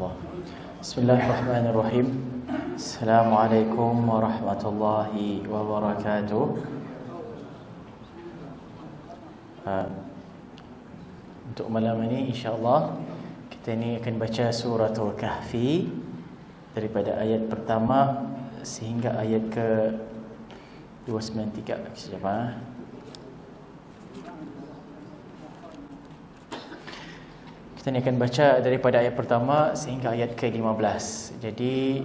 Allah. Bismillahirrahmanirrahim. Assalamualaikum warahmatullahi wabarakatuh. Untuk malam ini insya-Allah kita ni akan baca suratul Kahfi daripada ayat pertama sehingga ayat ke 293. Siapa? Kita ni akan baca daripada ayat pertama sehingga ayat ke-15. Jadi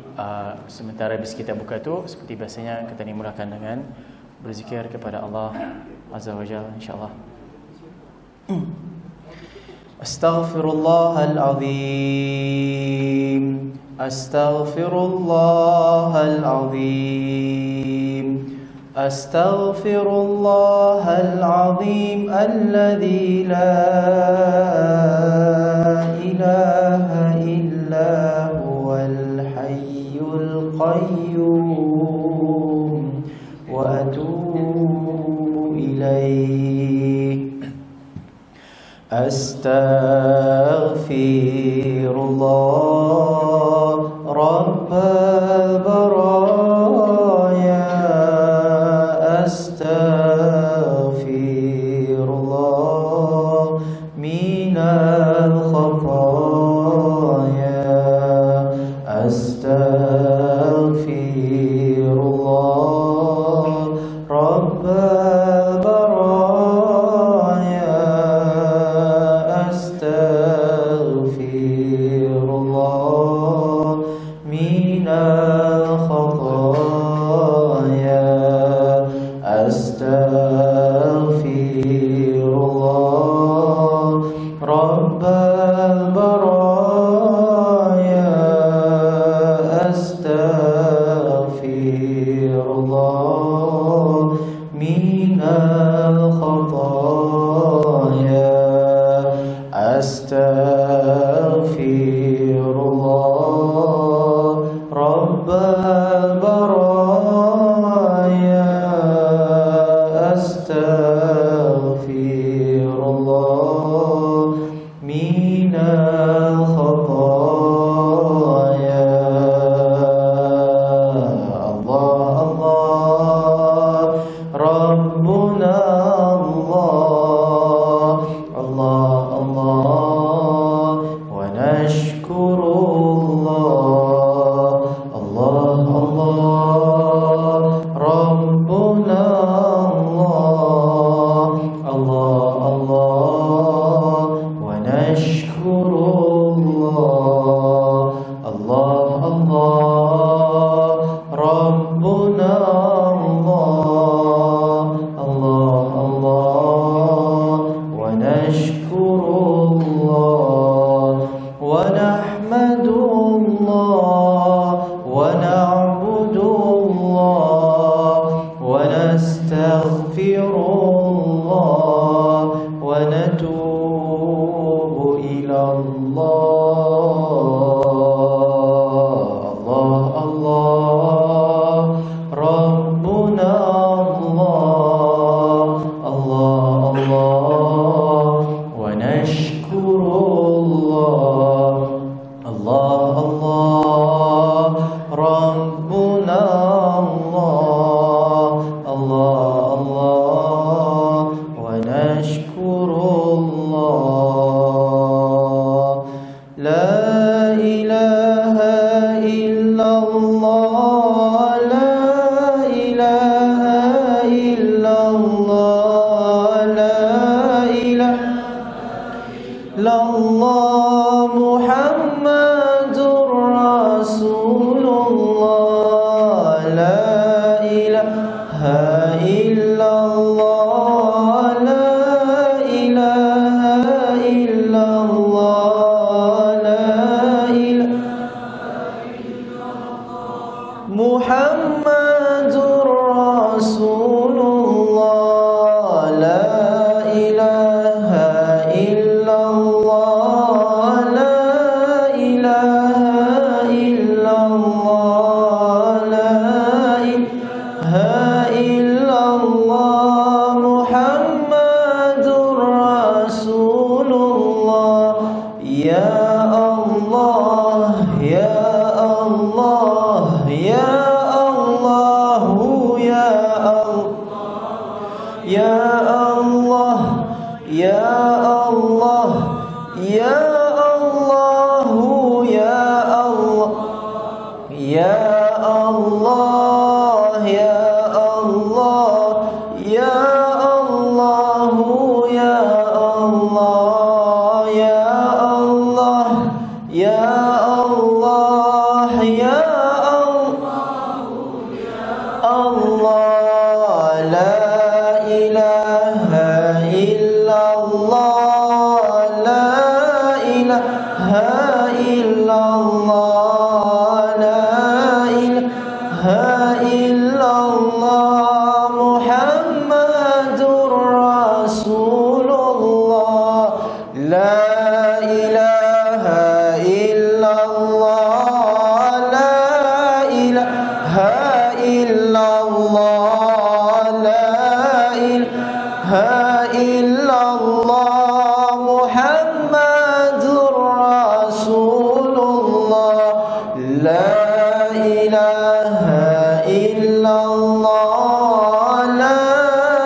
sementara bis kita buka tu, seperti biasanya kita ni mulakan dengan berzikir kepada Allah Azza wa Jalla insya-Allah. Astaghfirullahal azim. Astaghfirullahal azim. Astaghfirullahal azim alladzi la ilaha illa huwal hayyul qayyum wa atubu ilaih. Astaghfirullah rabbal baraya. Astaghfirullah minal khataya. Astaghfirullah rabbal baraya. Astaghfirullah minal khataya. Astaghfirullah rabbal baraya. Astaghfirullah minal khataya. Astaghfirullah rabbal baraya. Astaghfirullah minal khataya. Allah Allah Rabbuna Allah Allah Allah wa nashkurullah Allah Allah Rabbuna Allah Allah Allah wa nashkurullah Allah Allah Rabbuna Allah Allah Allah wa nashkurullah wa nahmadullah wa na'budullah wa nastaghfirullah wa natubu ilallah. Allah Allah Rabbuna Allah Allah Allah wa nashkurullah Allah Allah Rabbuna Allah Allah Allah wa nashkurullah. La ilaha illallah. La ilaha illallah. La ilaha illallah Muhammadur Rasulullah. La ilaha illallah. La ilaha illallah. La ilaha Muhammadur Rasulullah. La ilaha illallah. La ilaha illallah. La ilaha illallah Muhammadur Rasulullah. Ya Allah ya Allah, ya Allah, ya Allah, ya Allah, ya Allah, ya Allah, ya Allah, ya Allah, ya Allah, ya Allah, ya Allah, ya Allah, ya Allah, ya Allah, la ilaha illallah, la ilaha illallah, la ilaha illallah, Muhammadur Rasulullah, la ilaha illallah, la ilaha illallah, la ilaha illallah, Muhammadur Rasulullah, la ilaha illallah, la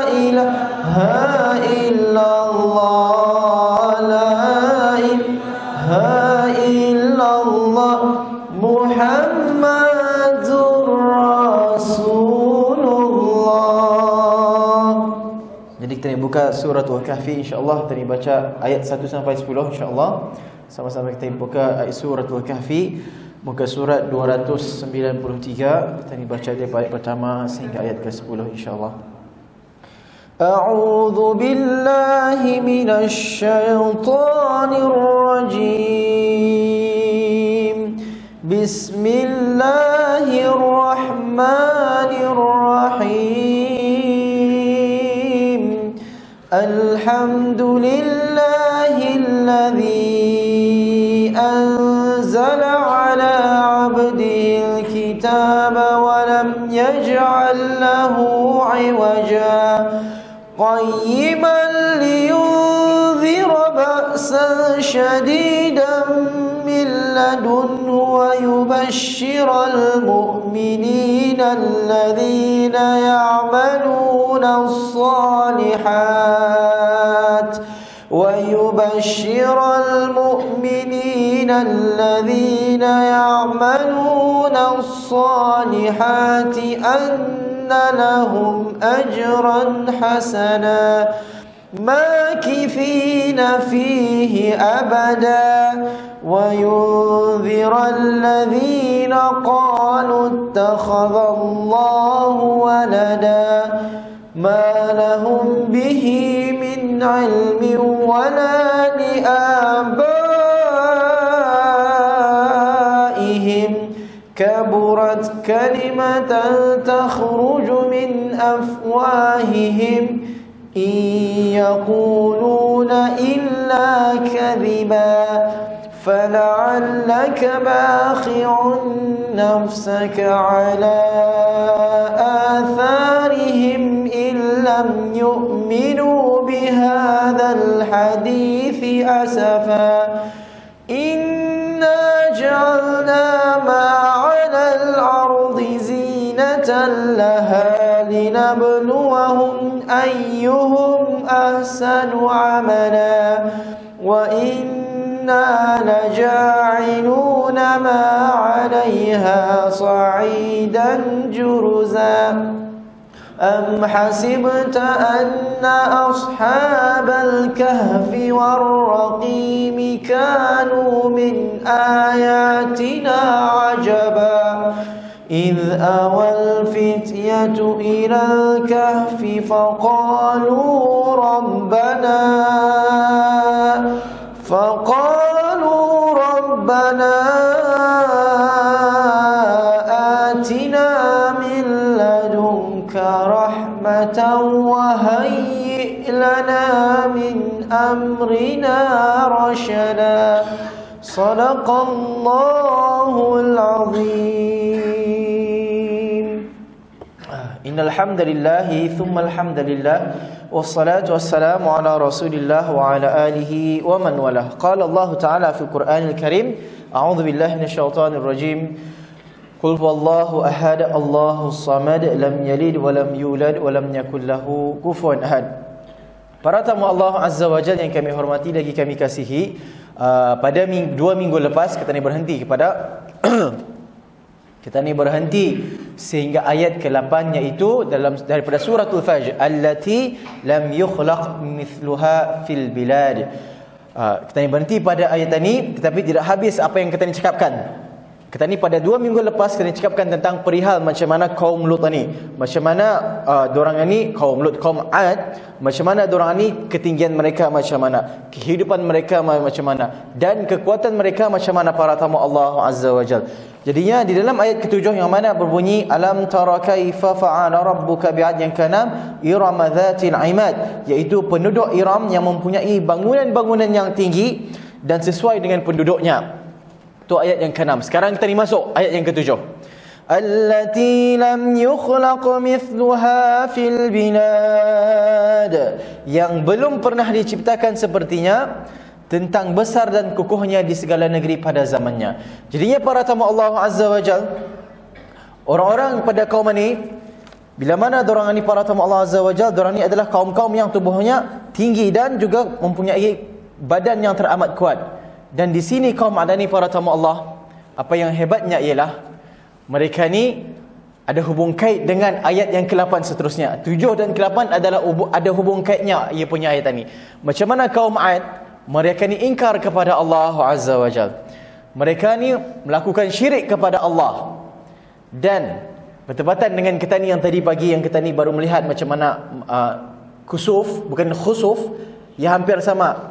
ilaha illallah, la ilaha illallah, Muhammadur Rasulullah. Jadi kita buka surah Al-Kahfi, insya-Allah kita baca ayat 1 sampai 10 insya-Allah. Sama-sama kita buka ayat surah Al-Kahfi, muka surat 293. Kita baca dari ayat pertama sehingga ayat ke-10 insya-Allah. A'udzu billahi minasy syaithanir rajim. Bismillahirrahmanirrahim. Alhamdulillahilladzi anzala ala 'abdihil kitaba wa lam yaj'al lahu 'iwaja qayyiman liyunzira ba'san shadidan min ladunhu wa yubashshiral mu'minina alladhina ya'maluna as-salihat ويبشر المؤمنين الذين يعملون الصالحات أن لهم أجرا حسنا ماكثين فيه أبدا وينذر الذين قالوا اتخذ الله ولدا ما لهم به من علم ولا لآبائهم كبرت كلمة تخرج من أفواههم إن يقولون إلا كذبا فلعلك باخع نفسك على آثارهم إن لم يؤمنوا بهذا الحديث أسفا إنا جعلنا ما على الأرض زينة لها لنبلوهم أيهم أحسن عملا وإنا لجاعلون ما عليها صعيدا جرزا أم حسبت أن أصحاب الكهف والرقيم كانوا من آياتنا عجبا إذ أوى الفتية إلى الكهف فقالوا ربنا آتنا من لدنك رحمة وهيئ لنا من أمرنا رشدا صدق الله العظيم. Innal hamdalillahi thumma alhamdulillah wassalatu wassalamu ala Rasulillah wa ala alihi wa man walah. Qala Allah Ta'ala fi Qur'anil Karim, a'udzu billahi minasyaitonir rajim. Qul huwallahu ahad, Allahus samad, lam yalid wa lam yulad wa lam yakul lahu kufuwan ahad. Para tamu Allah Azza wa Jalla yang kami hormati lagi kami kasihi, pada 2 minggu lepas kita ni berhenti kepada kita ni berhenti sehingga ayat ke-8, iaitu daripada suratul Fajr, allati lam yukhlaq mithluha fil bilad. Kita ni berhenti pada ayat ini, tetapi tidak habis apa yang kita ni cakapkan. Kita ni pada 2 minggu lepas kita ni cakapkan tentang perihal macam mana kaum Lut ni, macam mana dorang ni kaum Lut, kaum Ad, macam mana dorang ni ketinggian mereka macam mana, kehidupan mereka macam mana, dan kekuatan mereka macam mana para tamu Allah Azza wa Jalla. Jadinya di dalam ayat ke-7 yang mana berbunyi alam tara kaifa fa'ala rabbuka bi'ad, yang ke-6 Iram dzatil imad, iaitu penduduk Iram yang mempunyai bangunan-bangunan yang tinggi dan sesuai dengan penduduknya. Itu ayat yang ke-6. Sekarang kita ni masuk ayat yang ke-7. Allati lam yukhlaq mithluha fil bilad, yang belum pernah diciptakan sepertinya, tentang besar dan kukuhnya di segala negeri pada zamannya. Jadinya para tamu Allah Azza wa Jal, orang-orang pada kaum ini, bila mana dorang ni para tamu Allah Azza wa Jal, dorang ni adalah kaum-kaum yang tubuhnya tinggi dan juga mempunyai badan yang teramat kuat. Dan di sini kaum Ad ni para tamu Allah, apa yang hebatnya ialah mereka ni ada hubung kait dengan ayat yang ke-8 seterusnya. 7 dan ke-8 adalah ada hubung kaitnya ia punya ayat ni. Macam mana kaum Ad, mereka ni ingkar kepada Allah Azza wa Jal. Mereka ni melakukan syirik kepada Allah. Dan bertepatan dengan kita ni yang tadi pagi, yang kita ni baru melihat macam mana kusuf, bukan khusuf, yang hampir sama.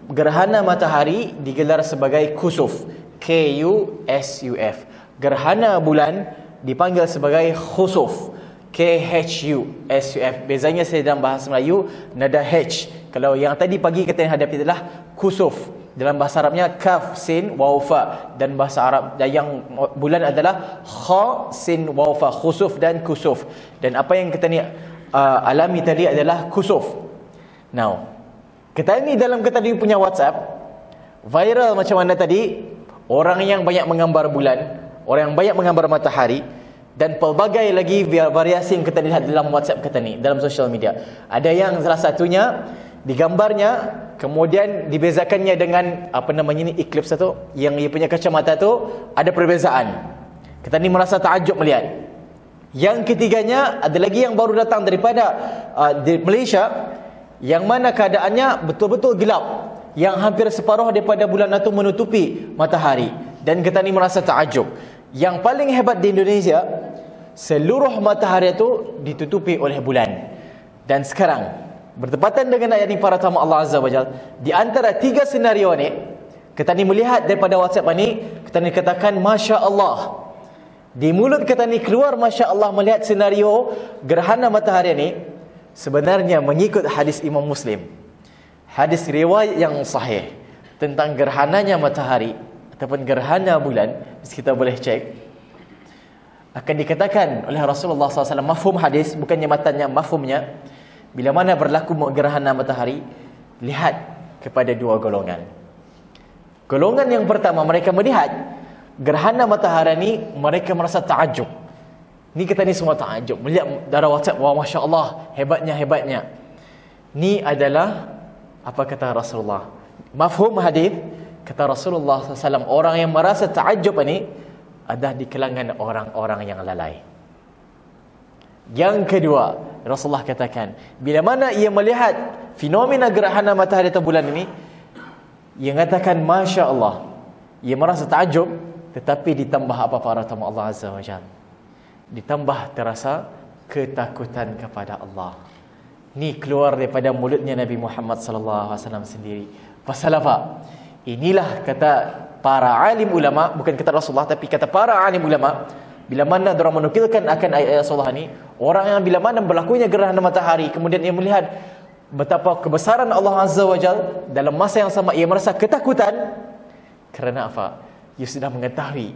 Gerhana matahari digelar sebagai kusuf, K-U-S-U-F. Gerhana bulan dipanggil sebagai khusuf, K-H-U-S-U-F. Bezanya saya dalam bahasa Melayu nada H. Kalau yang tadi pagi kita hadapi adalah kusuf, dalam bahasa Arabnya kaf, sin, waw, fa. Dan bahasa Arab yang bulan adalah kha, sin, waw, fa, khusuf dan kusuf. Dan apa yang kita ni alami tadi adalah kusuf. Now, kita ni dalam kita ni punya WhatsApp viral macam mana tadi, orang yang banyak menggambar bulan, orang yang banyak menggambar matahari, dan pelbagai lagi variasi yang kita lihat dalam WhatsApp kita ni, dalam social media. Ada yang salah satunya digambarnya, kemudian dibezakannya dengan apa namanya ni, eclipse tu, yang ia punya kacamata tu ada perbezaan. Kita ni merasa takjub melihat. Yang ketiganya ada lagi yang baru datang daripada di Malaysia, yang mana keadaannya betul-betul gelap, yang hampir separuh daripada bulan itu menutupi matahari. Dan kita ni merasa takjub. Yang paling hebat di Indonesia, seluruh matahari itu ditutupi oleh bulan. Dan sekarang bertepatan dengan ayat ini para tamu Allah Azza wa Jal, di antara 3 senario ni, kita ni melihat daripada WhatsApp ni, kita ni katakan Masya Allah. Di mulut kita ni keluar Masya Allah melihat senario gerhana matahari ni. Sebenarnya mengikut hadis Imam Muslim, hadis riwayat yang sahih tentang gerhananya matahari ataupun gerhana bulan, kita boleh cek, akan dikatakan oleh Rasulullah SAW, mafhum hadis, bukannya matanya, mafhumnya, bila mana berlaku gerhana matahari, lihat kepada 2 golongan. Golongan yang pertama, mereka melihat gerhana matahari ni, mereka merasa takjub. Ni kita ni semua takjub melihat darah WhatsApp, wah Masya Allah, hebatnya. Ni adalah apa kata Rasulullah, mafhum hadis, kata Rasulullah SAW, orang yang merasa takjub ni adalah di kalangan orang-orang yang lalai. Yang kedua, Rasulullah katakan, bila mana ia melihat fenomena gerhana matahari atau bulan ini, ia katakan Masya Allah, ia merasa takjub, tetapi ditambah apa para tamu Allah Azza wa Jalla, ditambah terasa ketakutan kepada Allah. Ni keluar daripada mulutnya Nabi Muhammad sallallahu alaihi wasallam sendiri. Pasal apa? Inilah kata para alim ulama, bukan kata Rasulullah tapi kata para alim ulama, bila mana dorang menukilkan akan ayat Rasulullah ni, orang yang bila mana berlakunya gerhana matahari, kemudian ia melihat betapa kebesaran Allah Azza wa Jalla, dalam masa yang sama ia merasa ketakutan. Kerana apa? Ia sudah mengetahui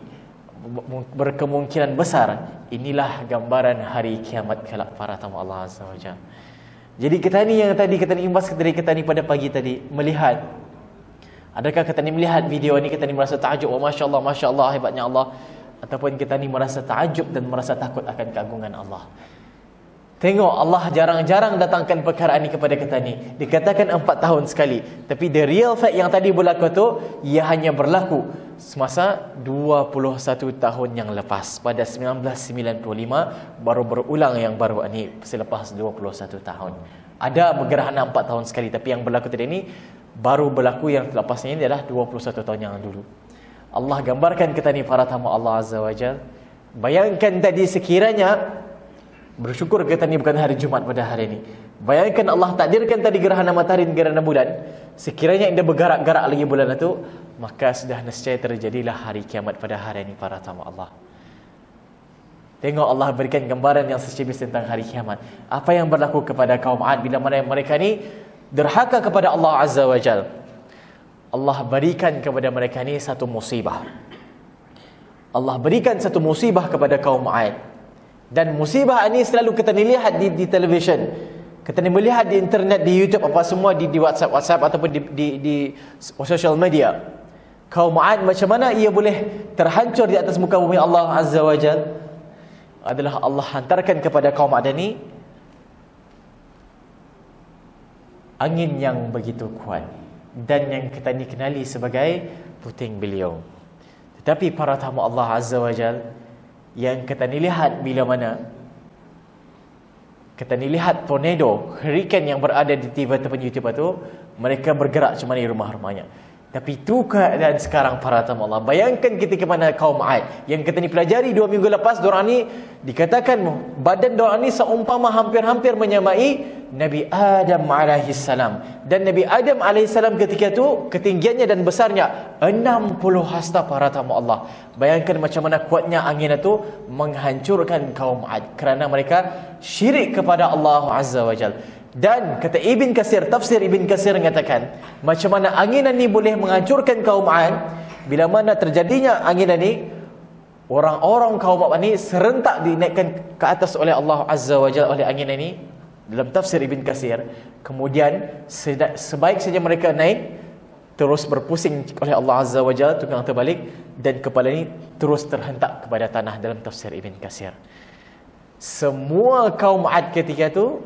berkemungkinan besar inilah gambaran hari kiamat kelak para tamu Allah Azza wa Jalla. Jadi kita ni yang tadi kita ni imbas dari kita ni pada pagi tadi melihat, adakah kita ni melihat video ni kita ni merasa takjub, oh masya Allah hebatnya Allah, ataupun kita ni merasa takjub dan merasa takut akan keagungan Allah? Tengok, Allah jarang-jarang datangkan perkara ni kepada kita ni. Dikatakan 4 tahun sekali, tapi the real fact yang tadi berlaku tu, ia hanya berlaku semasa 21 tahun yang lepas. Pada 1995 baru berulang yang baru ni selepas 21 tahun. Ada bergerhana 4 tahun sekali, tapi yang berlaku tadi ni baru berlaku yang lepasnya ini adalah 21 tahun yang dulu. Allah gambarkan kita ni para tamu Allah Azza wa Jal. Bayangkan tadi sekiranya, bersyukur kita ni bukan hari Jumaat pada hari ini. Bayangkan Allah takdirkan tadi gerhana matahari dan gerhana bulan. Sekiranya dia bergerak-gerak lagi bulan itu, maka sudah nescaya terjadilah hari kiamat pada hari ini para tamu Allah. Tengok, Allah berikan gambaran yang secebis tentang hari kiamat. Apa yang berlaku kepada kaum Ad bila mana mereka ni derhaka kepada Allah Azza wa Jal. Allah berikan kepada mereka ni satu musibah. Allah berikan satu musibah kepada kaum Ad. Dan musibah ini selalu kita lihat di televisyen, kita melihat di internet, di YouTube, apa semua, di WhatsApp ataupun di social media. Kaum Ad macam mana ia boleh terhancur di atas muka bumi Allah Azza wa Jal? Adalah Allah hantarkan kepada kaum Ad ini angin yang begitu kuat dan yang kita kenali sebagai puting beliung. Tetapi para tamu Allah Azza wa Jal, yang kita lihat bila mana kita lihat tornado, hurricane yang berada di TV ataupun YouTube itu, mereka bergerak macam mana di rumah-rumahnya. Tapi itu keadaan sekarang para tamu Allah. Bayangkan ketika mana kaum Ad yang kita pelajari 2 minggu lepas, diorang ni dikatakan badan diorang ni seumpama hampir-hampir menyamai Nabi Adam alaihissalam. Dan Nabi Adam alaihissalam ketika itu ketinggiannya dan besarnya 60 hasta para tamu Allah. Bayangkan macam mana kuatnya angin itu menghancurkan kaum Ad kerana mereka syirik kepada Allah Azza wa Jalla. Dan kata Ibn Katsir, tafsir Ibn Katsir mengatakan macam mana anginan ni boleh menghancurkan kaum Ad. Bila mana terjadinya anginan ni, orang-orang kaum Ad ni serentak dinaikkan ke atas oleh Allah Azza wa Jalla oleh anginan ni. Dalam tafsir Ibn Katsir, kemudian sebaik saja mereka naik, terus berpusing oleh Allah Azza wa Jalla, tukang terbalik, dan kepala ni terus terhentak kepada tanah. Dalam tafsir Ibn Katsir, semua kaum Ad ketika itu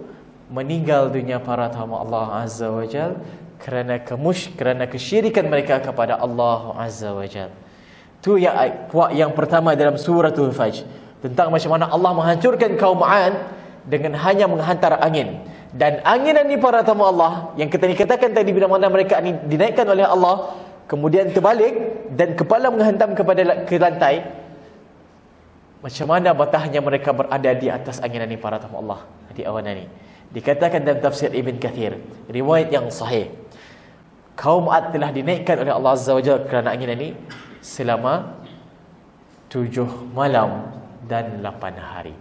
meninggal dunia para tamu Allah Azza wa Jal kerana kesyirikan mereka kepada Allah Azza wa Jal. Itu yang pertama dalam suratul Fajr, tentang macam mana Allah menghancurkan kaum Ad dengan hanya menghantar angin. Dan anginan ni para tamu Allah yang kita katakan tadi, bila mana mereka ni dinaikkan oleh Allah, kemudian terbalik dan kepala menghantam ke lantai, macam mana batahnya mereka berada di atas anginan ni para tamu Allah, di awan ni. Dikatakan dalam tafsir Ibn Katsir, riwayat yang sahih, kaum Ad telah dinaikkan oleh Allah Azza wa Jalla kerana angin ini selama 7 malam dan 8 hari.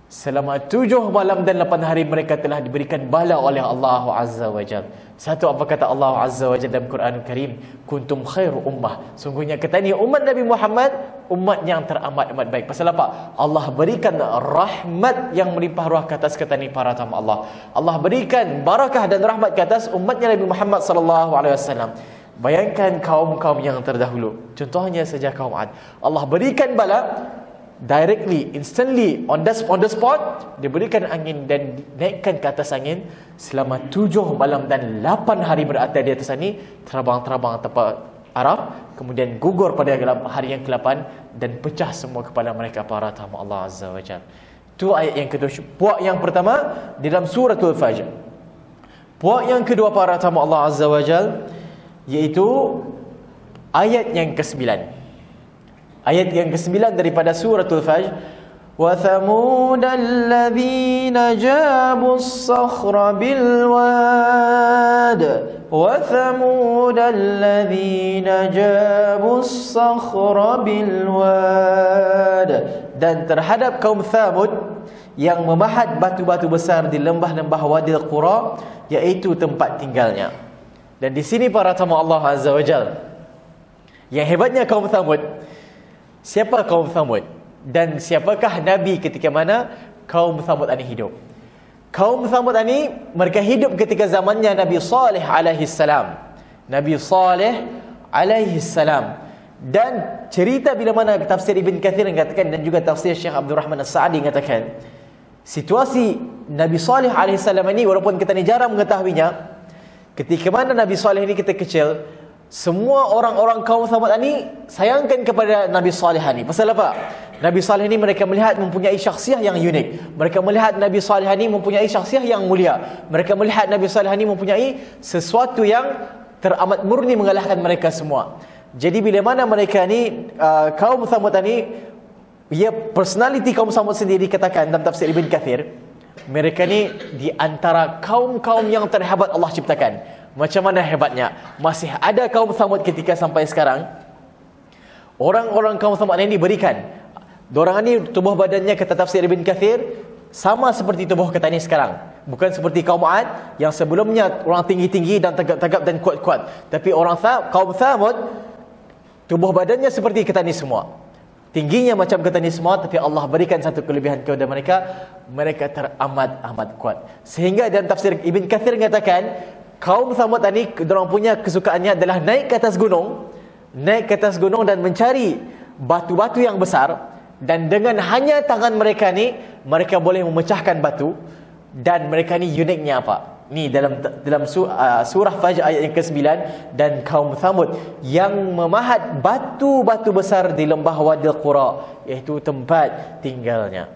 Selama 7 malam dan 8 hari mereka telah diberikan bala oleh Allah Azza wa Jalla. Satu, apa kata Allah Azza wa Jalla dalam Quranul Karim? Kuntum khairu ummah. Sungguhnya kita ni umat Nabi Muhammad, umat yang teramat baik. Pasal apa? Allah berikan rahmat yang melimpah ruah ke atas kita ni para tamu Allah. Allah berikan barakah dan rahmat ke atas umatnya Nabi Muhammad sallallahu alaihi wasallam. Bayangkan kaum-kaum yang terdahulu, contohnya saja kaum Ad, Allah berikan bala directly, instantly, on the spot, diberikan angin dan naikkan ke atas angin selama 7 malam dan 8 hari berada di atas ini, terbang-terbang tempat Arab, kemudian gugur pada hari yang ke-8 dan pecah semua kepala mereka para tamu Allah Azza wa Jalla. Itu ayat yang kedua. Puak yang pertama di dalam suratul Fajr. Puak yang kedua para tamu Allah Azza wa Jalla, iaitu ayat yang ke-9. Ayat yang ke-9 daripada suratul Fajr. Wa thamudal ladzina jabus sakhra bil wad. Wa thamudal ladzina jabus sakhra bil wad. Dan terhadap kaum Thamud yang memahat batu-batu besar di lembah-lembah Wadil Qura, iaitu tempat tinggalnya. Dan di sini para tamu Allah Azza wa Jalla, yang hebatnya kaum Thamud, siapa kaum Thamud dan siapakah Nabi ketika mana kaum Thamud ini hidup. Kaum Thamud ini mereka hidup ketika zamannya Nabi Saleh alaihi salam. Nabi Saleh alaihi salam. Dan cerita bila mana tafsir Ibn Kathir mengatakan dan juga tafsir Syekh Abdul Rahman As-Sa'di mengatakan situasi Nabi Saleh alaihi salam ini walaupun kita ni jarang mengetahuinya, ketika mana Nabi Saleh ini kita kecil, semua orang-orang kaum Thamud ini sayangkan kepada Nabi Saleh ini. Pasal apa? Nabi Saleh ini mereka melihat mempunyai syakhsiah yang unik. Mereka melihat Nabi Saleh ini mempunyai syakhsiah yang mulia. Mereka melihat Nabi Saleh ini mempunyai sesuatu yang teramat murni mengalahkan mereka semua. Jadi bila mana mereka ni kaum Thamud ini, ya personality kaum Thamud sendiri dikatakan dalam tafsir Ibn Kathir, mereka ni di antara kaum-kaum yang terhebat Allah ciptakan. Macam mana hebatnya? Masih ada kaum Thamud ketika sampai sekarang. Orang-orang kaum Thamud ini diberikan, dorang ni tubuh badannya kata tafsir Ibn Kathir sama seperti tubuh kita ni sekarang. Bukan seperti kaum Ad yang sebelumnya orang tinggi-tinggi dan tegap-tegap dan kuat-kuat. Tapi kaum Thamud tubuh badannya seperti kita ni semua. Tingginya macam kita ni semua, tapi Allah berikan satu kelebihan kepada mereka. Mereka teramat-amat kuat. Sehingga dalam tafsir Ibn Kathir mengatakan kaum Thamud ini, dorang punya kesukaannya adalah naik ke atas gunung. Naik ke atas gunung dan mencari batu-batu yang besar. Dan dengan hanya tangan mereka ni, mereka boleh memecahkan batu. Dan mereka ni uniknya apa? Ni dalam surah Fajr ayat yang ke-9, dan kaum Thamud yang memahat batu-batu besar di lembah Wadil Qura, iaitu tempat tinggalnya.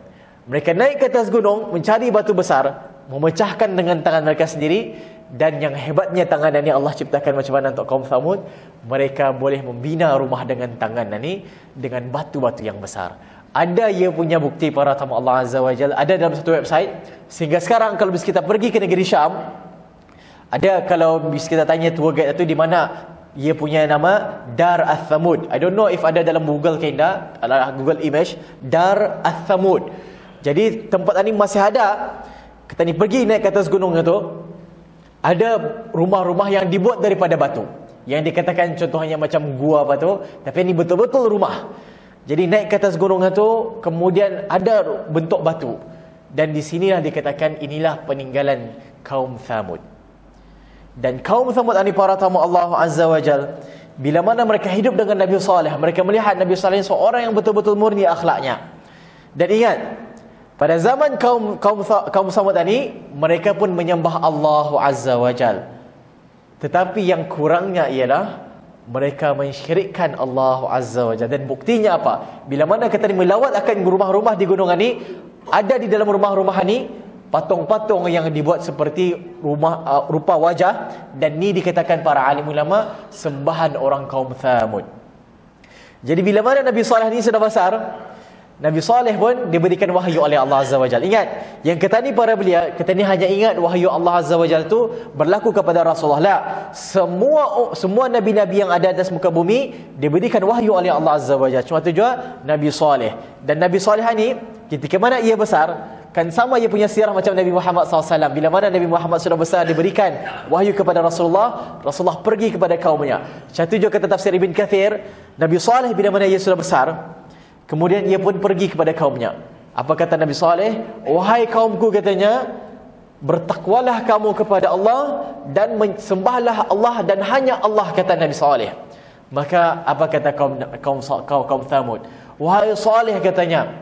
Mereka naik ke atas gunung mencari batu besar, memecahkan dengan tangan mereka sendiri. Dan yang hebatnya tangan ini Allah ciptakan macam mana untuk kaum Thamud, mereka boleh membina rumah dengan tangan ini dengan batu-batu yang besar. Ada ia punya bukti para tamu Allah Azza wa Jalla, ada dalam satu website. Sehingga sekarang kalau kita pergi ke negeri Syam, ada kalau kita tanya tour guide itu di mana ia punya nama Dar Al-Thamud. I don't know if ada dalam Google ke tidak, Google Image, Dar Al-Thamud. Jadi tempat ini masih ada. Kita ni pergi naik ke atas gunung itu, ada rumah-rumah yang dibuat daripada batu, yang dikatakan contohnya macam gua apa tu, tapi ini betul-betul rumah. Jadi naik ke atas gunung itu, kemudian ada bentuk batu. Dan di sinilah dikatakan inilah peninggalan kaum Thamud. Dan kaum Thamud ini para tamu Allah Azza wa Jal, bila mana mereka hidup dengan Nabi Saleh, mereka melihat Nabi Saleh seorang yang betul-betul murni akhlaknya. Dan ingat, pada zaman kaum Thamud ini, mereka pun menyembah Allah Azza wa Jal. Tetapi yang kurangnya ialah mereka mensyirikkan Allah Azza wa Jalla. Dan buktinya apa? Bila mana kita melawat akan rumah-rumah di gunung ini, ada di dalam rumah-rumah ini patung-patung yang dibuat seperti rumah rupa wajah. Dan ni dikatakan para alim ulama sembahan orang kaum Thamud. Jadi bila mana Nabi Saleh ni sudah besar, Nabi Saleh pun diberikan wahyu oleh Allah Azza wa Jalla. Ingat, yang kita ni para belia, kita ni hanya ingat wahyu Allah Azza wa Jalla tu berlaku kepada Rasulullah. Semua nabi-nabi yang ada atas muka bumi diberikan wahyu oleh Allah Azza wa Jalla. Cuma tu juga Nabi Saleh. Dan Nabi Saleh ni ketika mana ia besar, kan sama ia punya sirah macam Nabi Muhammad SAW. Bila mana Nabi Muhammad sudah besar, diberikan wahyu kepada Rasulullah, Rasulullah pergi kepada kaumnya. Satu juga kata tafsir Ibn Kathir, Nabi Saleh bila mana ia sudah besar, kemudian ia pun pergi kepada kaumnya. Apa kata Nabi Saleh? Wahai kaumku, katanya, bertakwalah kamu kepada Allah dan sembahlah Allah dan hanya Allah, kata Nabi Saleh. Maka apa kata kaum Thamud? Wahai Saleh, katanya,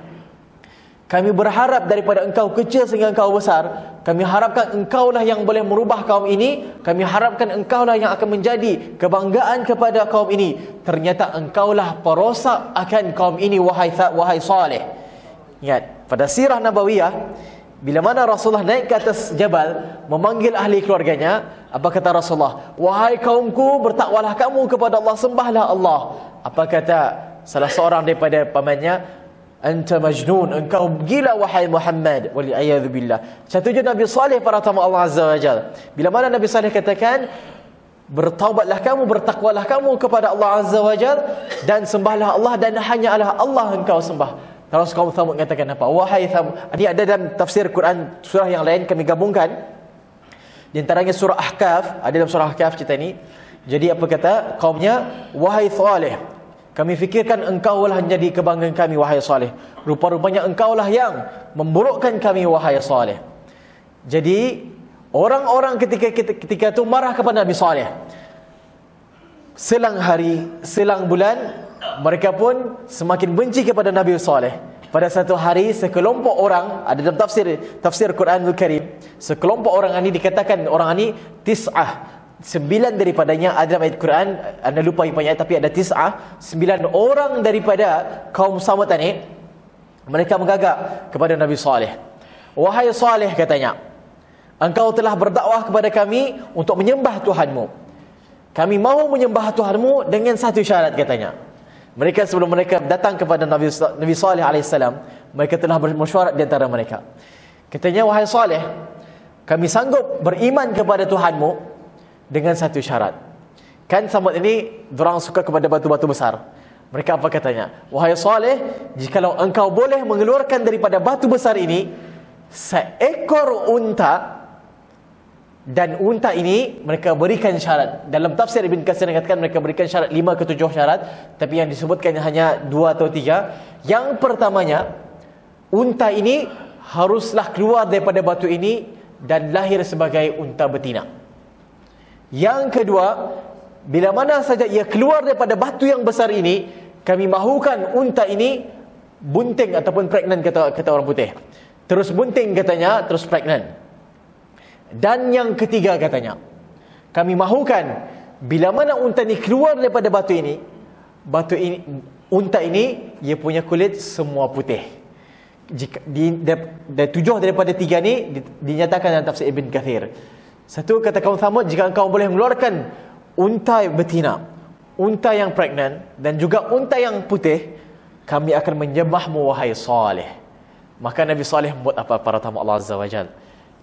kami berharap daripada engkau kecil sehingga engkau besar. Kami harapkan engkaulah yang boleh merubah kaum ini. Kami harapkan engkaulah yang akan menjadi kebanggaan kepada kaum ini. Ternyata engkaulah perosak akan kaum ini, wahai Saleh. Ingat, pada sirah Nabawiyah, bila mana Rasulullah naik ke atas jabal memanggil ahli keluarganya, apa kata Rasulullah? Wahai kaumku, bertakwalah kamu kepada Allah, sembahlah Allah. Apa kata salah seorang daripada pamannya? Anta majnun, engkau gila wahai Muhammad, wali'ayadhu billah. Satu je Nabi Saleh para tamu Allah Azza wa Jal. Bila mana Nabi Saleh katakan, bertaubatlah kamu, bertakwalah kamu kepada Allah Azza wa Jal, dan sembahlah Allah dan hanyalah Allah engkau sembah. Terus kaum Thamud katakan apa? Wahai Thamud. Ini ada dalam tafsir Quran surah yang lain kami gabungkan. Di antaranya surah Ahqaf, ada dalam surah Ahqaf cerita ini. Jadi apa kata kaumnya? Wahai Saleh, Kami fikirkan engkaulah menjadi kebanggaan kami, wahai Saleh. Rupa-rupanya engkaulah yang memburukkan kami, wahai Saleh. Jadi orang-orang ketika itu marah kepada Nabi Saleh. Selang hari, selang bulan, mereka pun semakin benci kepada Nabi Saleh. Pada satu hari, sekelompok orang, ada dalam tafsir Quranul Karim, sekelompok orang ini dikatakan orang ini tis'ah, 9 daripadanya ada dalam ayat Quran, anda lupa ayat, tapi ada tis'ah, 9 orang daripada kaum Samud ini, mereka menggagak kepada Nabi Saleh. Wahai Saleh, katanya, engkau telah berdakwah kepada kami untuk menyembah Tuhanmu. Kami mahu menyembah Tuhanmu dengan satu syarat, katanya. Mereka sebelum mereka datang kepada Nabi Saleh alaihissalam, mereka telah bermesyuarat di antara mereka. Katanya, wahai Saleh, kami sanggup beriman kepada Tuhanmu dengan satu syarat. Kan Samud ini dorang suka kepada batu-batu besar. Mereka apa katanya? Wahai Saleh, jikalau engkau boleh mengeluarkan daripada batu besar ini seekor unta, dan unta ini mereka berikan syarat. Dalam tafsir Ibn Katsir mengatakan mereka berikan syarat 5 ke 7 syarat, tapi yang disebutkan hanya 2 atau 3. Yang pertamanya, unta ini haruslah keluar daripada batu ini dan lahir sebagai unta betina. Yang kedua, bila mana saja ia keluar daripada batu yang besar ini, kami mahukan unta ini bunting ataupun pregnant, kata orang putih. Terus bunting, katanya, terus pregnant. Dan yang ketiga, katanya, kami mahukan bila mana unta ini keluar daripada batu ini, unta ini ia punya kulit semua putih. Jika tujuh daripada 3 ni dinyatakan dalam tafsir Ibn Katsir. Satu, kata kaum Samud, jika engkau boleh mengeluarkan unta betina, unta yang pregnant, dan juga unta yang putih, kami akan menyembahmu, wahai Saleh. Maka Nabi Saleh membuat apa, para tamu Allah Azza wa Jal?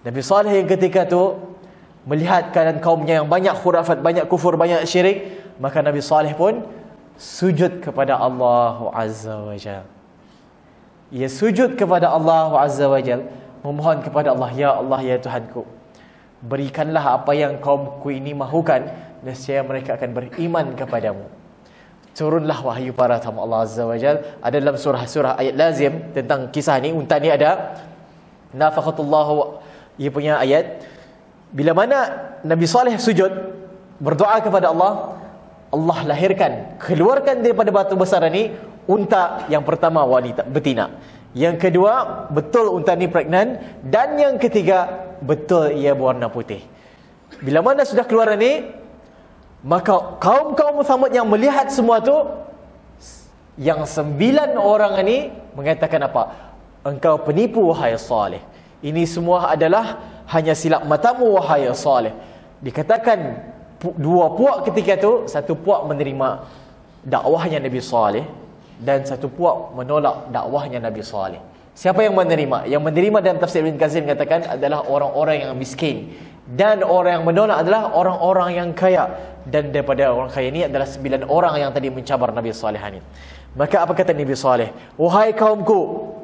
Nabi Saleh yang ketika itu melihat keadaan kaumnya yang banyak khurafat, banyak kufur, banyak syirik, maka Nabi Saleh pun sujud kepada Allah Azza wa Jal. Ia sujud kepada Allah Azza wa Jal, memohon kepada Allah, ya Allah, ya Tuhanku, berikanlah apa yang kaumku ini mahukan, nescaya mereka akan beriman kepadamu. Turunlah wahyu, para tamu Allah Azza wa Jal. Ada dalam surah ayat lazim tentang kisah ni, unta ni ada nafakhatullah, ia punya ayat. Bila mana Nabi Saleh sujud berdoa kepada Allah, Allah lahirkan, keluarkan daripada batu besar ni unta yang pertama, wanita betina. Yang kedua, betul unta ni pregnant. Dan yang ketiga, betul ia berwarna putih. Bila mana sudah keluar ni, maka kaum-kaum Samud yang melihat semua tu, yang 9 orang ni mengatakan apa? Engkau penipu, wahai Saleh. Ini semua adalah hanya silap matamu, wahai Saleh. Dikatakan 2 puak ketika itu, satu puak menerima dakwahnya Nabi Saleh dan satu puak menolak dakwahnya Nabi Saleh. Siapa yang menerima? Yang menerima dalam tafsir Ibn Katsir mengatakan adalah orang-orang yang miskin, dan orang yang menolak adalah orang-orang yang kaya. Dan daripada orang kaya ini adalah 9 orang yang tadi mencabar Nabi Saleh ini. Maka apa kata Nabi Saleh? Wahai kaumku,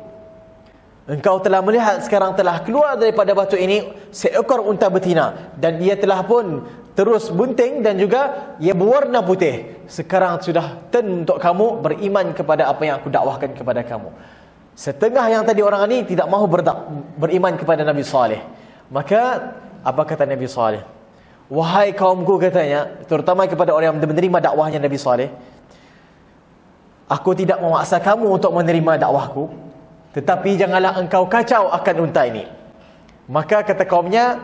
engkau telah melihat sekarang telah keluar daripada batu ini seekor unta betina, dan ia telah pun terus bunting dan juga ia berwarna putih. Sekarang sudah turn untuk kamu beriman kepada apa yang aku dakwahkan kepada kamu. Setengah yang tadi orang ini tidak mahu beriman kepada Nabi Saleh. Maka apa kata Nabi Saleh? Wahai kaumku, katanya, terutama kepada orang yang menerima dakwahnya Nabi Saleh, aku tidak memaksa kamu untuk menerima dakwahku, tetapi janganlah engkau kacau akan unta ini. Maka kata kaumnya,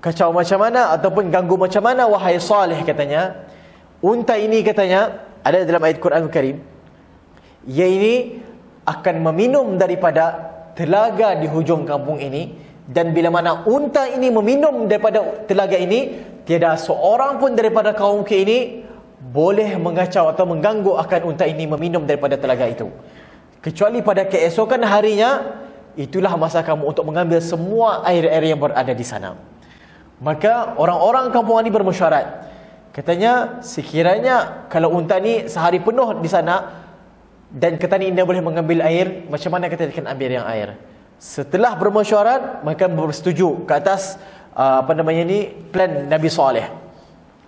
kacau macam mana ataupun ganggu macam mana, wahai Saleh, katanya. Unta ini, katanya, ada dalam ayat Quran Karim, ia ini akan meminum daripada telaga di hujung kampung ini. Dan bila mana unta ini meminum daripada telaga ini, tiada seorang pun daripada kaum ini boleh mengacau atau mengganggu akan unta ini meminum daripada telaga itu, kecuali pada keesokan harinya, itulah masa kamu untuk mengambil semua air-air yang berada di sana. Maka orang-orang kampung ini bermesyuarat. Katanya, sekiranya kalau unta ni sehari penuh di sana dan kata ni anda boleh mengambil air, macam mana kita akan ambil yang air? Setelah bermesyuarat, maka bersetuju ke atas plan Nabi Saleh.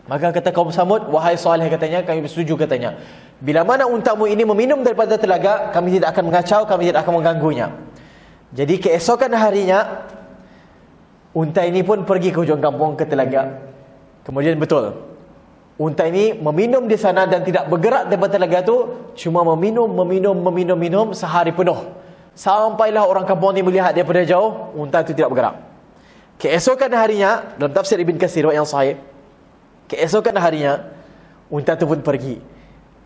Maka kata kaum Samud, wahai Saleh, katanya, kami bersetuju, katanya. Bila mana untamu ini meminum daripada telaga, kami tidak akan mengacau, kami tidak akan mengganggunya. Jadi keesokan harinya, unta ini pun pergi ke hujung kampung, ke telaga. Kemudian betul, unta ini meminum di sana dan tidak bergerak daripada telaga itu, cuma meminum sehari penuh. Sampailah orang kampung ini melihat daripada jauh, unta itu tidak bergerak. Keesokan harinya, dalam tafsir Ibn Katsir yang sahih, keesokan harinya, unta itu pun pergi.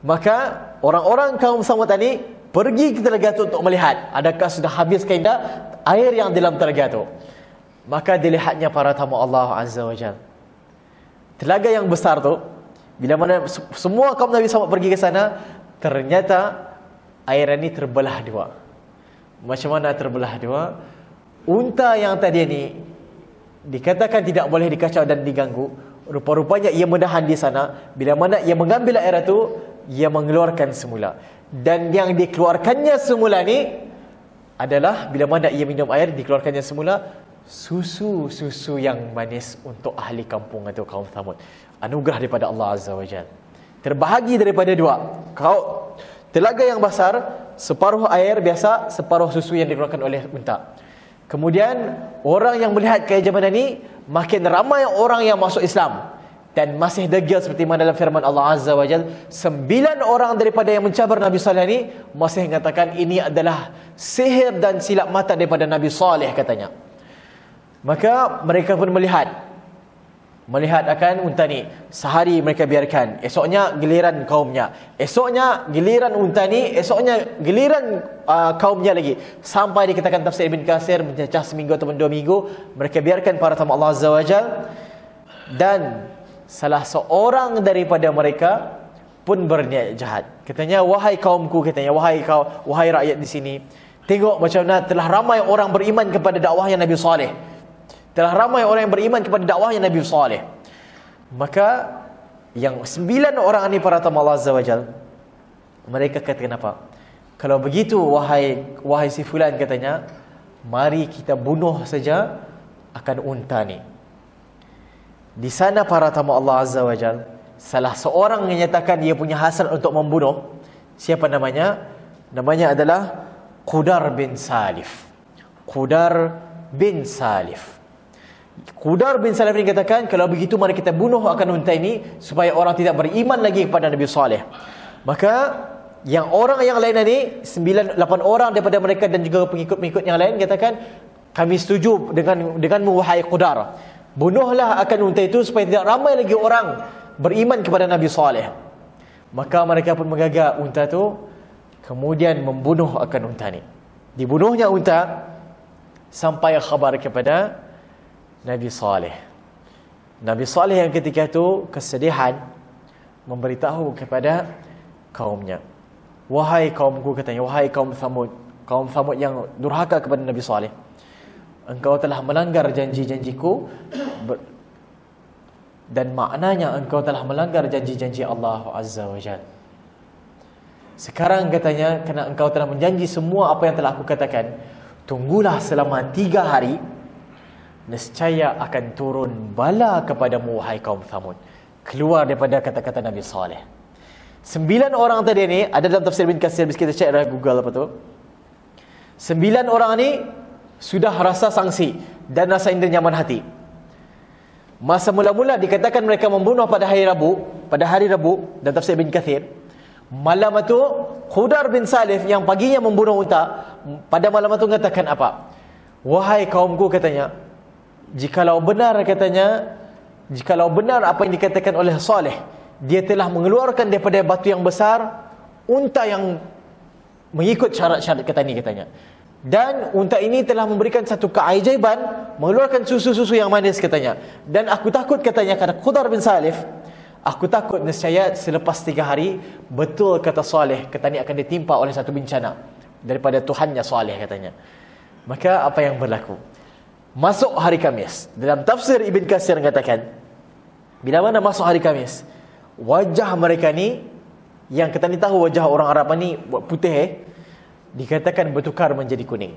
Maka orang-orang kaum Samud tadi pergi ke telaga itu untuk melihat adakah sudah habis keindah air yang dalam telaga itu. Maka dilihatnya para tamu Allah Azza wa Jalla. Telaga yang besar tu, bila mana semua kaum Nabi Samud pergi ke sana, ternyata air ini terbelah dua. Macam mana terbelah dua? Unta yang tadi ini dikatakan tidak boleh dikacau dan diganggu, rupa-rupanya ia menahan di sana. Bila mana ia mengambil air itu, ia mengeluarkan semula. Dan yang dikeluarkannya semula ni adalah, bila mana ia minum air, dikeluarkannya semula susu yang manis untuk ahli kampung atau kaum Thamud. Anugerah daripada Allah Azza wa Jalla. Terbahagi daripada dua. Telaga yang besar, separuh air biasa, separuh susu yang dikeluarkan oleh unta. Kemudian orang yang melihat keajaiban ini, makin ramai orang yang masuk Islam. Dan masih degil seperti mana dalam firman Allah Azza wa Jalla, 9 orang daripada yang mencabar Nabi Saleh ini masih mengatakan ini adalah sihir dan silap mata daripada Nabi Saleh katanya. Maka mereka pun melihat akan unta ni. Sehari mereka biarkan, esoknya giliran kaumnya, esoknya giliran unta ni, esoknya giliran kaumnya lagi, sampai dikatakan tafsir Ibn Katsir mencecah seminggu ataupun 2 minggu. Mereka biarkan para tamu Allah Azza wa Jalla. Dan salah seorang daripada mereka pun berniat jahat. Katanya, wahai kaumku, katanya, wahai rakyat di sini, tengok macam mana telah ramai orang beriman kepada dakwahnya Nabi Saleh. Telah ramai orang yang beriman kepada dakwahnya Nabi Saleh. Maka yang 9 orang ini para tamu Allah Azza wa Jalla, mereka katakan apa? Kalau begitu wahai si fulan, katanya, mari kita bunuh saja akan unta ni. Di sana para tamu Allah Azza wa Jalla, salah seorang menyatakan dia punya hasrat untuk membunuh. Siapa namanya? Namanya adalah Qudar bin Salif. Qudar bin Salif ini katakan, kalau begitu mari kita bunuh akan unta ini supaya orang tidak beriman lagi kepada Nabi Saleh. Maka yang orang yang lain ini, 8 orang daripada mereka dan juga pengikut-pengikut yang lain katakan, kami setuju denganmu wahai Qudar. Bunuhlah akan unta itu supaya tidak ramai lagi orang beriman kepada Nabi Saleh. Maka mereka pun menggagak unta itu, kemudian membunuh akan unta ini. Dibunuhnya unta, sampai khabar kepada Nabi Saleh. Nabi Saleh yang ketika itu kesedihan, memberitahu kepada kaumnya, wahai kaumku, katanya, wahai kaum Thamud yang durhaka kepada Nabi Saleh, engkau telah melanggar janji-janjiku, dan maknanya engkau telah melanggar janji-janji Allah Azza wa Jalla. Sekarang katanya, kerana engkau telah menjanji semua apa yang telah aku katakan, tunggulah selama 3 hari, nescaya akan turun bala kepadamu wahai kaum Thamud. Keluar daripada kata-kata Nabi Saleh. 9 orang tadi ni ada dalam tafsir Ibn Katsir, bisa kita cek dalam Google apa tu. 9 orang ni sudah rasa sangsi dan rasa indra nyaman hati. Masa mula-mula dikatakan mereka membunuh pada hari Rabu dan tafsir Ibn Katsir. Malam itu Qudar bin Salif yang paginya membunuh unta, pada malam itu mengatakan apa? Wahai kaumku, katanya, jikalau benar apa yang dikatakan oleh Saleh, dia telah mengeluarkan daripada batu yang besar unta yang mengikut syarat-syarat kata ni, katanya. Dan unta ini telah memberikan satu keajaiban, mengeluarkan susu-susu yang manis, katanya. Dan aku takut, katanya, kata Qudar bin Salif, aku takut nescaya selepas 3 hari, betul kata Saleh, kata ni akan ditimpa oleh satu bencana daripada Tuhannya Saleh, katanya. Maka apa yang berlaku? Masuk hari Khamis. Dalam tafsir Ibn Katsir mengatakan, bila mana masuk hari Khamis, wajah mereka ni, yang kita ni tahu wajah orang Arab ni putih, dikatakan bertukar menjadi kuning.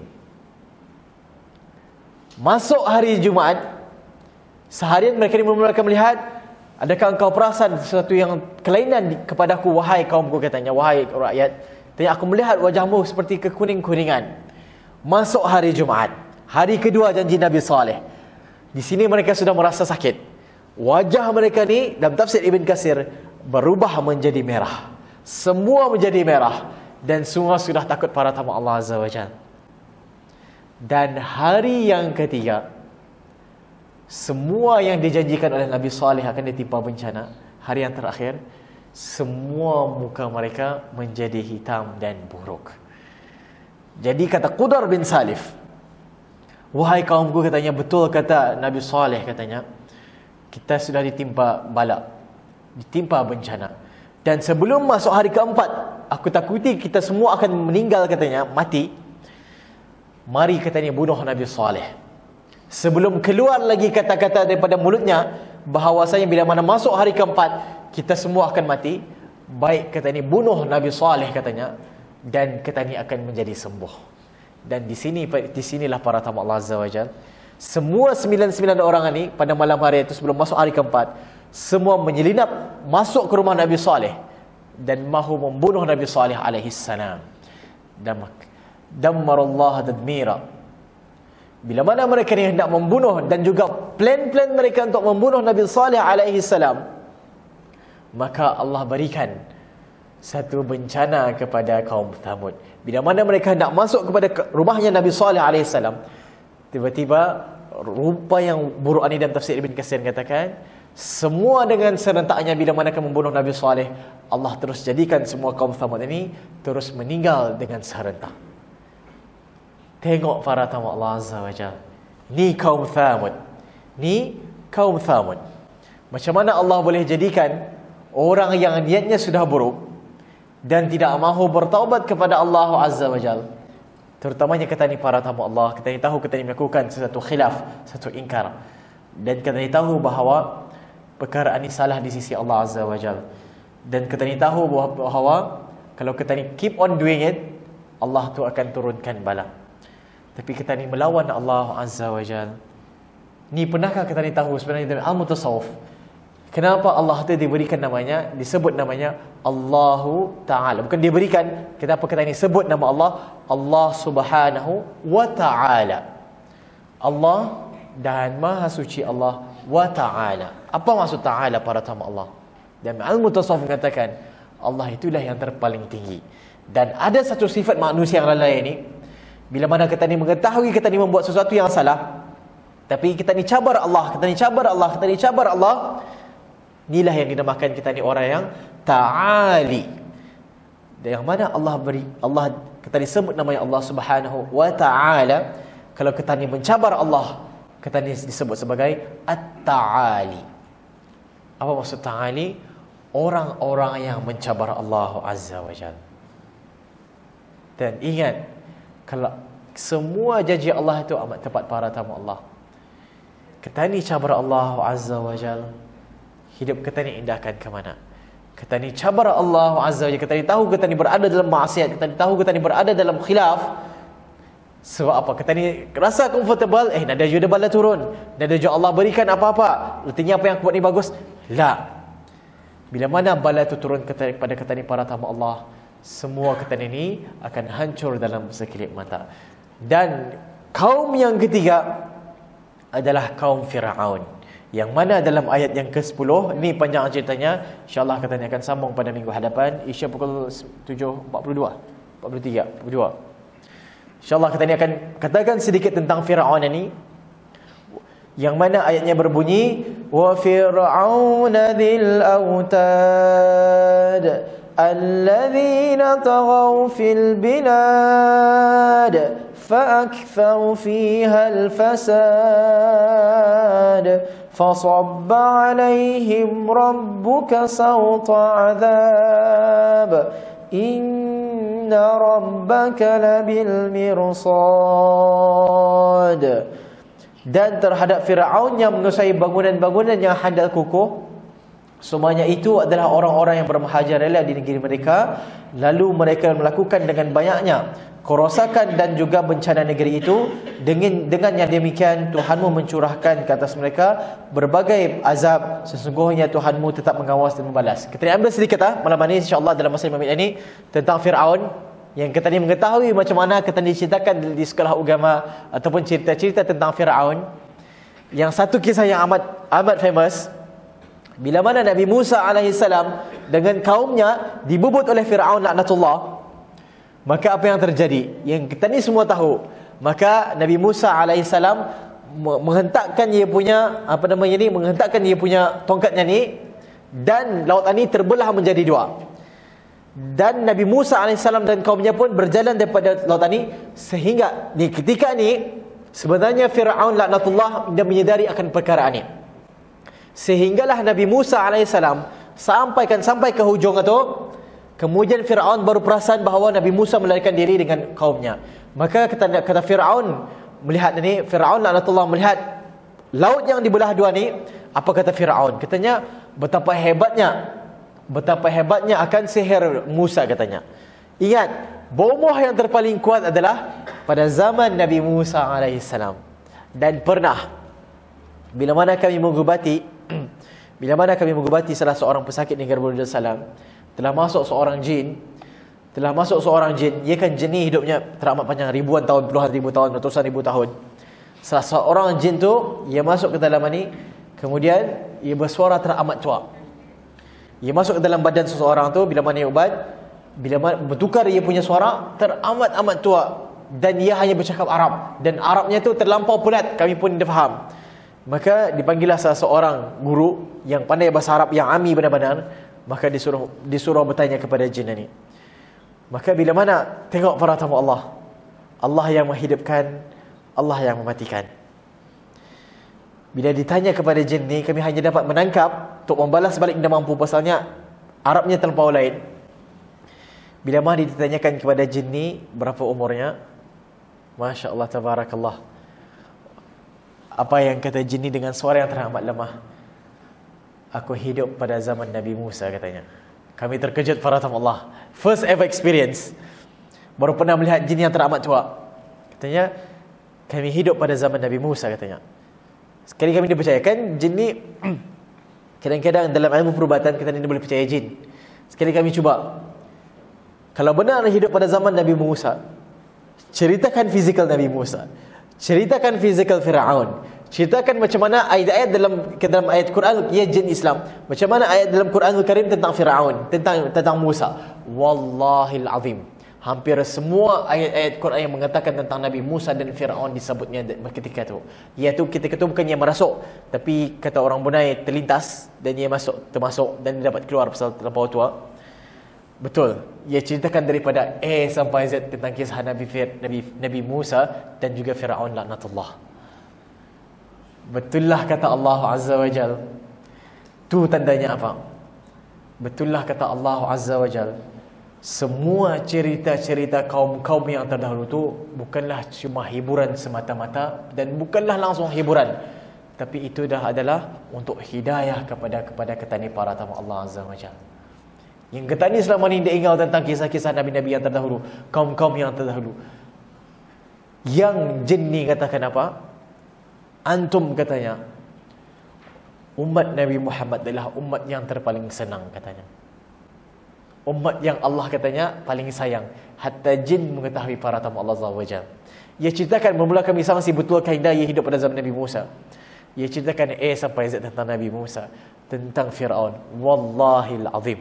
Masuk hari Jumaat, seharian mereka ni mula-mula melihat Adakah engkau perasan sesuatu yang kelainan kepadaku, wahai kaumku, katanya, wahai rakyat. Tanya, aku melihat wajahmu seperti kekuning-kuningan. Masuk hari Jumaat, hari kedua janji Nabi Saleh. Di sini mereka sudah merasa sakit. Wajah mereka ni dalam tafsir Ibn Katsir berubah menjadi merah. Semua menjadi merah dan semua sudah takut para tamu Allah Azza wa Jalla. Dan hari yang ketiga, semua yang dijanjikan oleh Nabi Saleh akan ditimpa bencana. Hari yang terakhir, semua muka mereka menjadi hitam dan buruk. Jadi kata Qudar bin Salif, wahai kaumku, katanya, betul kata Nabi Saleh, katanya, kita sudah ditimpa bala, ditimpa bencana. Dan sebelum masuk hari keempat, aku takuti kita semua akan meninggal, katanya, mati. Mari, katanya, bunuh Nabi Saleh. Sebelum keluar lagi kata-kata daripada mulutnya bahawasanya bila mana masuk hari keempat kita semua akan mati, baik, kata ini, bunuh Nabi Saleh, katanya, dan kata ini akan menjadi sembuh. Dan di sinilah para tamu Allah Azza wa Jalla, semua 99 orang ini pada malam hari itu sebelum masuk hari keempat, semua menyelinap masuk ke rumah Nabi Saleh dan mahu membunuh Nabi Saleh alaihi salam. Dammarallah tadmira. Bila mana mereka ni hendak membunuh, dan juga plan-plan mereka untuk membunuh Nabi Saleh alaihi salam, maka Allah berikan satu bencana kepada kaum Thamud. Bila mana mereka hendak masuk kepada rumahnya Nabi Saleh alaihi salam, tiba-tiba rupa yang buruk ini dalam tafsir Ibn Katsir katakan, semua dengan serentaknya bila mana akan membunuh Nabi Saleh, Allah terus jadikan semua kaum Thamud ini terus meninggal dengan serentak. Tengok para tamu Allah Azza wa Jalla, ni kaum Thamud, ni kaum Thamud. Macam mana Allah boleh jadikan orang yang niatnya sudah buruk dan tidak mahu bertaubat kepada Allah Azza wa Jalla, terutamanya kata ni para tamu Allah, kita ni tahu, kita ni melakukan sesuatu khilaf, satu ingkar, dan kita ni tahu bahawa perkara ini salah di sisi Allah Azza wa Jalla, dan kita ni tahu bahawa kalau kita ni keep on doing it, Allah tu akan turunkan bala. Tapi kita ni melawan Allah Azza wa Jalla. Ni pernahkah kita ni tahu sebenarnya dalam Al-Mutasawwif, kenapa Allah tu diberikan namanya, disebut namanya Allahu Ta'ala? Bukan diberikan, kenapa kita ni sebut nama Allah, Allah Subhanahu wa Ta'ala. Allah dan Maha Suci Allah wa Ta'ala. Apa maksud Ta'ala para tamu Allah? Dan Al-Mutasawwif mengatakan Allah itulah yang terpaling tinggi. Dan ada satu sifat manusia yang lain ni, bila mana kita ni mengetahui kita ni membuat sesuatu yang salah, tapi kita ni cabar Allah, kita ni cabar Allah, kita ni cabar Allah, inilah yang dinamakan kita ni orang yang ta'ali. Dan yang mana Allah kita ni sebut namanya Allah Subhanahu wa Ta'ala. Kalau kita ni mencabar Allah, kita ni disebut sebagai at-ta'ali. Apa maksud ta'ali? Orang-orang yang mencabar Allah Azza wa Jalla. Dan ingat, kalau semua janji Allah itu amat tepat para tamu Allah, kita ni cabar Allah Azza wa Jalla, hidup kita ni indahkan ke mana? Kita ni cabar Allah Azza wa Jalla, kita ni tahu kita ni berada dalam maksiat, kita ni tahu kita ni berada dalam khilaf. Sebab apa? Kita ni rasa comfortable, nada juga bala turun, nada juga Allah berikan apa-apa, artinya apa yang aku buat ni bagus. La. Bila mana bala itu turun kepada kita ni para tamu Allah, semua kita ini akan hancur dalam sekelip mata. Dan kaum yang ketiga adalah kaum Fir'aun, yang mana dalam ayat yang ke-10, ini panjang ceritanya, insyaAllah kita ni akan sambung pada minggu hadapan, Isya pukul 7.42 43, 42. InsyaAllah kita ni akan katakan sedikit tentang Fir'aun ini, yang mana ayatnya berbunyi, wa fir'auna dzil autad الذين طغوا في البلاد فأكثروا فيها الفساد فصب عليهم ربك سوط عذاب إن ربك لبالمرصاد. Dan terhadap Fir'aun yang menguasai bangunan-bangunan yang handal kukuh, semuanya itu adalah orang-orang yang bermahajir rela di negeri mereka, lalu mereka melakukan dengan banyaknya kerosakan dan juga bencana negeri itu. Dengan yang demikian Tuhanmu mencurahkan ke atas mereka berbagai azab. Sesungguhnya Tuhanmu tetap mengawas dan membalas. Kita ambil sedikit malam ini insya-Allah dalam masa 5 minit ini tentang Firaun, yang kita ni mengetahui macam mana kita diceritakan di sekolah agama ataupun cerita-cerita tentang Firaun. Yang satu kisah yang amat famous, bila mana Nabi Musa alaihissalam dengan kaumnya dibubut oleh Firaun laknatullah. Maka apa yang terjadi? Yang kita ni semua tahu. Maka Nabi Musa alaihissalam menghentakkan dia punya menghentakkan dia punya tongkatnya ni, dan lautan ni terbelah menjadi dua. Dan Nabi Musa alaihissalam dan kaumnya pun berjalan daripada lautan ni, sehingga ni ketika ni sebenarnya Firaun laknatullah dia menyedari akan perkara ini. Sehinggalah Nabi Musa alaihissalam sampai ke hujung itu. Kemudian Firaun baru perasan bahawa Nabi Musa melarikan diri dengan kaumnya. Maka kata Firaun melihat ini, Firaun laknatullah melihat laut yang dibelah dua ni. Apa kata Firaun? Katanya betapa hebatnya akan sihir Musa katanya. Ingat, bomoh yang terpaling kuat adalah pada zaman Nabi Musa alaihissalam. Dan pernah bila mana kami mengubati salah seorang pesakit di Garbul Salam, telah masuk seorang jin. Ia kan jin ni hidupnya teramat panjang, ribuan tahun, puluhan ribu tahun, ratusan ribu tahun. Salah seorang jin tu, ia masuk ke dalam ni, kemudian ia bersuara teramat tua. Ia masuk ke dalam badan seseorang tu, bila mana ia ubat, bila mana bertukar ia punya suara teramat tua, dan ia hanya bercakap Arab, dan Arabnya tu terlampau pelat, kami pun tidak faham. Maka dipanggillah salah seorang guru yang pandai bahasa Arab, yang ami benar-benar. Maka disuruh bertanya kepada jin ini. Maka bila mana tengok para tamu Allah, Allah yang menghidupkan, Allah yang mematikan. Bila ditanya kepada jin ni, kami hanya dapat menangkap, untuk membalas balik tidak mampu, pasalnya Arabnya terlampau lain. Bila mana ditanyakan kepada jin ni berapa umurnya, Masya Allah, tabarakallah, apa yang kata jin ni dengan suara yang teramat lemah? Aku hidup pada zaman Nabi Musa katanya. Kami terkejut para tamu Allah. First ever experience. Baru pernah melihat jin yang teramat tua. Katanya, kami hidup pada zaman Nabi Musa katanya. Sekali kami dipercayakan, jin ni kadang-kadang dalam ilmu perubatan kita ni boleh percaya jin. Sekali kami cuba, kalau benar hidup pada zaman Nabi Musa, ceritakan fizikal Nabi Musa, ceritakan fizikal Firaun, ceritakan macam mana ayat-ayat dalam ayat Quran, ia jin Islam. Macam mana ayat dalam Quranul Karim tentang Firaun, tentang Musa. Wallahil azim, hampir semua ayat-ayat Quran yang mengatakan tentang Nabi Musa dan Firaun disebutnya ketika itu. Iaitu ketika itu bukan ia merasuk, tapi kata orang Brunei terlintas, dan ia termasuk dan dia dapat keluar pasal terlampau tua. Betul, ia ceritakan daripada A sampai Z tentang kisah Nabi Musa dan juga Firaun laknatullah. Betullah kata Allah Azza wa Jal. Tu tandanya apa? Betullah kata Allah Azza wa Jal, semua cerita-cerita kaum-kaum yang terdahulu tu bukanlah cuma hiburan semata-mata, dan bukanlah langsung hiburan, tapi itu adalah untuk hidayah kepada kita ni para tamu Allah Azza wa Jal. Yang kita ni selama ni dia ingat tentang kisah-kisah Nabi-Nabi yang terdahulu, kaum-kaum yang terdahulu. Yang jin ni katakan apa? Antum katanya, umat Nabi Muhammad adalah umat yang terpaling senang katanya. Umat yang Allah katanya paling sayang. Hatta jin mengetahui para tamu Allah Azza wa Jalla. Ia ceritakan bermula kami sangsi betul kaidah ia hidup pada zaman Nabi Musa. Ia ceritakan A sampai Z tentang Nabi Musa, tentang Firaun. Wallahil azim,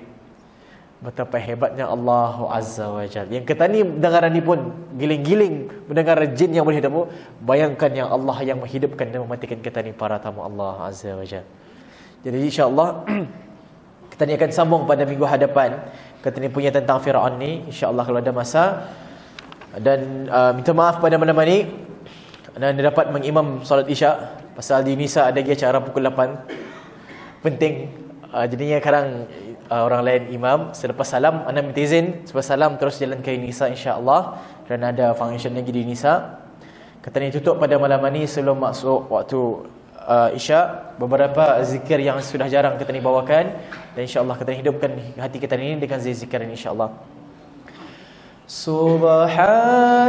betapa hebatnya Allah Azza wa Jalla. Yang kita ni dengaran ni pun giling-giling mendengar jin yang boleh hidup. Bayangkan yang Allah yang menghidupkan dan mematikan kita ni para tamu Allah Azza wa Jalla. Jadi insya-Allah kita ni akan sambung pada minggu hadapan. Kita ni punya tentang Firaun ni, insya-Allah kalau ada masa. Dan minta maaf pada malam ni anda dapat mengimam solat Isyak, pasal di Nisa ada acara pukul 8. Penting. Jadinya sekarang orang lain imam. Selepas salam anda minta izin, selepas salam terus jalan ke Nisa insya-Allah, kerana ada function lagi di Nisa. Kita ni tutup pada malam ni sebelum masuk waktu Isyak. Beberapa zikir yang sudah jarang kita ni bawakan, dan insya-Allah kita ni hidupkan hati kita ni dengan zikir ini insya-Allah. Subhanallah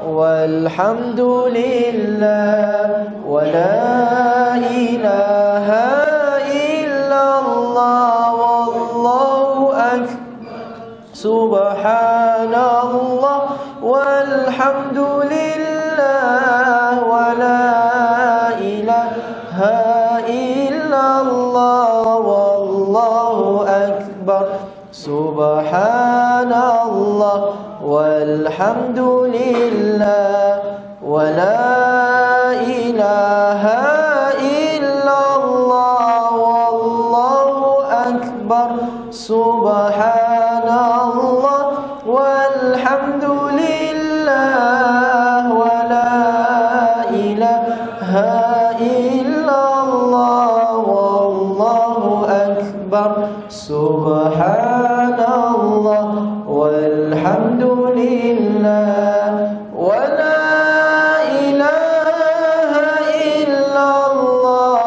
walhamdulillah wa la ilaha illallah wallahu akbar. Subhanallah walhamdulillah wa la ilaha illallah wallahu akbar. Subhanallah walhamdulillah wa la ilaha illallah wallahu akbar. Subhanallah walhamdulillah wa la ilaha illallah wallahu akbar. Subhanallah walhamdulillah wa la ilaha illallah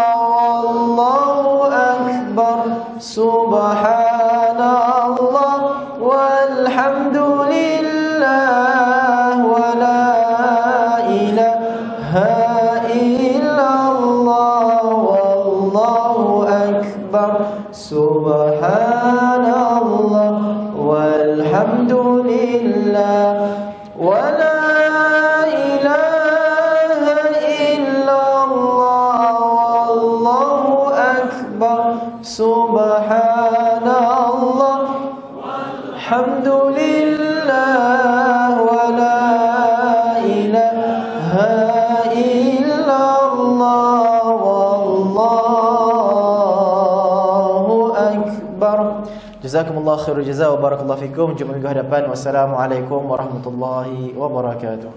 wallahu akbar. Subhanallah walhamdulillah wa la ilaha illallah wallahu akbar. Subhanallah walhamdulillah wa la ilaha illallah wallahu akbar. Subhanallah walhamdulillah wa la ilaha illallah wallahu akbar. Jazakumullah khairul jazaa wa barakallahu fikum. Jumpa minggu hadapan. Wassalamualaikum warahmatullahi wabarakatuh.